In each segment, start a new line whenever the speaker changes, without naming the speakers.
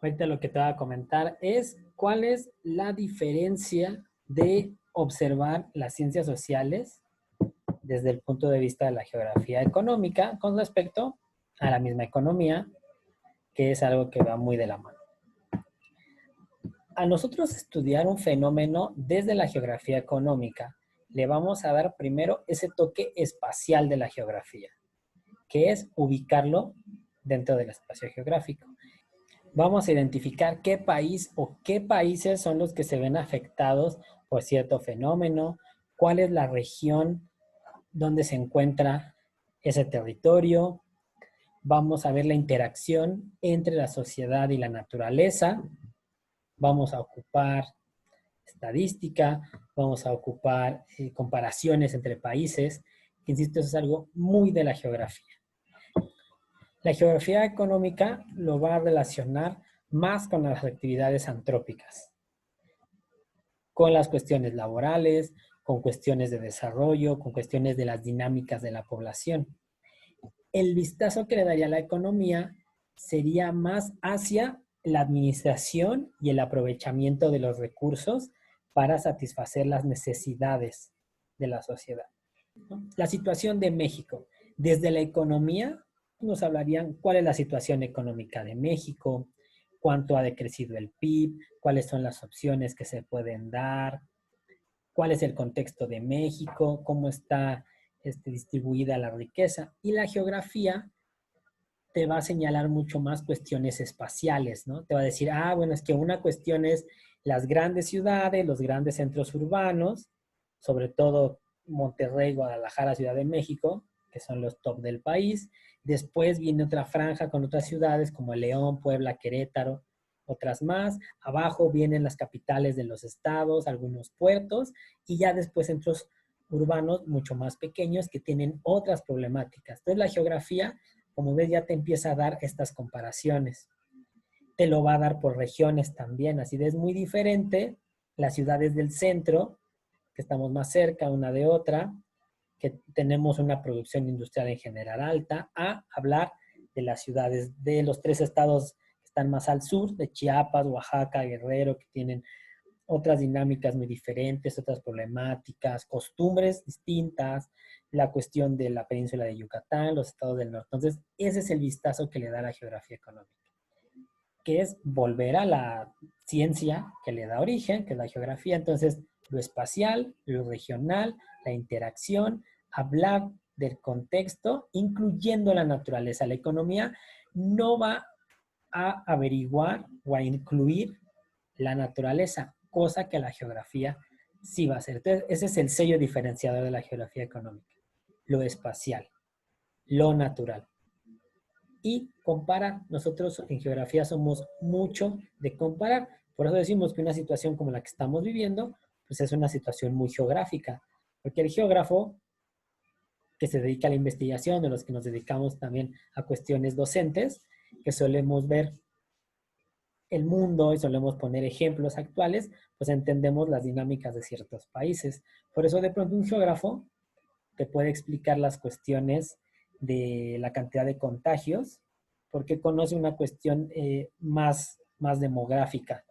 Ahorita lo que te voy a comentar es cuál es la diferencia de observar las ciencias sociales desde el punto de vista de la geografía económica con respecto a la misma economía, que es algo que va muy de la mano. A nosotros estudiar un fenómeno desde la geografía económica, le vamos a dar primero ese toque espacial de la geografía, que es ubicarlo dentro del espacio geográfico. Vamos a identificar qué país o qué países son los que se ven afectados por cierto fenómeno, cuál es la región donde se encuentra ese territorio. Vamos a ver la interacción entre la sociedad y la naturaleza. Vamos a ocupar estadística, vamos a ocupar comparaciones entre países. Insisto, eso es algo muy de la geografía. La geografía económica lo va a relacionar más con las actividades antrópicas, con las cuestiones laborales, con cuestiones de desarrollo, con cuestiones de las dinámicas de la población. El vistazo que le daría a la economía sería más hacia la administración y el aprovechamiento de los recursos para satisfacer las necesidades de la sociedad. La situación de México. Desde la economía nos hablarían cuál es la situación económica de México, cuánto ha decrecido el PIB, cuáles son las opciones que se pueden dar, cuál es el contexto de México, cómo está distribuida la riqueza. Y la geografía te va a señalar mucho más cuestiones espaciales, ¿no? Te va a decir, bueno, es que una cuestión es las grandes ciudades, los grandes centros urbanos, sobre todo Monterrey, Guadalajara, Ciudad de México, que son los top del país. Después viene otra franja con otras ciudades como León, Puebla, Querétaro, otras más. Abajo vienen las capitales de los estados, algunos puertos, y ya después centros urbanos mucho más pequeños que tienen otras problemáticas. Entonces la geografía, como ves, ya te empieza a dar estas comparaciones. Te lo va a dar por regiones también, así es muy diferente las ciudades del centro, que estamos más cerca una de otra, que tenemos una producción industrial en general alta, a hablar de las ciudades de los 3 estados que están más al sur, de Chiapas, Oaxaca, Guerrero, que tienen otras dinámicas muy diferentes, otras problemáticas, costumbres distintas, la cuestión de la península de Yucatán, los estados del norte. Entonces, ese es el vistazo que le da la geografía económica, que es volver a la ciencia que le da origen, que es la geografía. Entonces, lo espacial, lo regional, la interacción, hablar del contexto, incluyendo la naturaleza. La economía no va a averiguar o a incluir la naturaleza, cosa que la geografía sí va a hacer. Entonces, ese es el sello diferenciador de la geografía económica, lo espacial, lo natural. Y comparar, nosotros en geografía somos mucho de comparar, por eso decimos que una situación como la que estamos viviendo, pues es una situación muy geográfica, porque el geógrafo que se dedica a la investigación, de los que nos dedicamos también a cuestiones docentes, que solemos ver el mundo y solemos poner ejemplos actuales, pues entendemos las dinámicas de ciertos países. Por eso de pronto un geógrafo te puede explicar las cuestiones de la cantidad de contagios, porque conoce una cuestión más demográfica,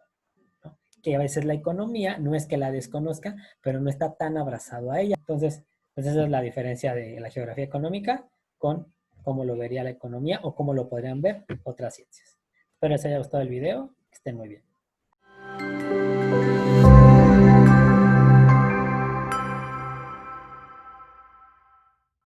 ¿no? Que a veces la economía no es que la desconozca, pero no está tan abrazado a ella. Entonces, pues esa es la diferencia de la geografía económica con cómo lo vería la economía o cómo lo podrían ver otras ciencias. Espero les haya gustado el video. Que estén muy bien.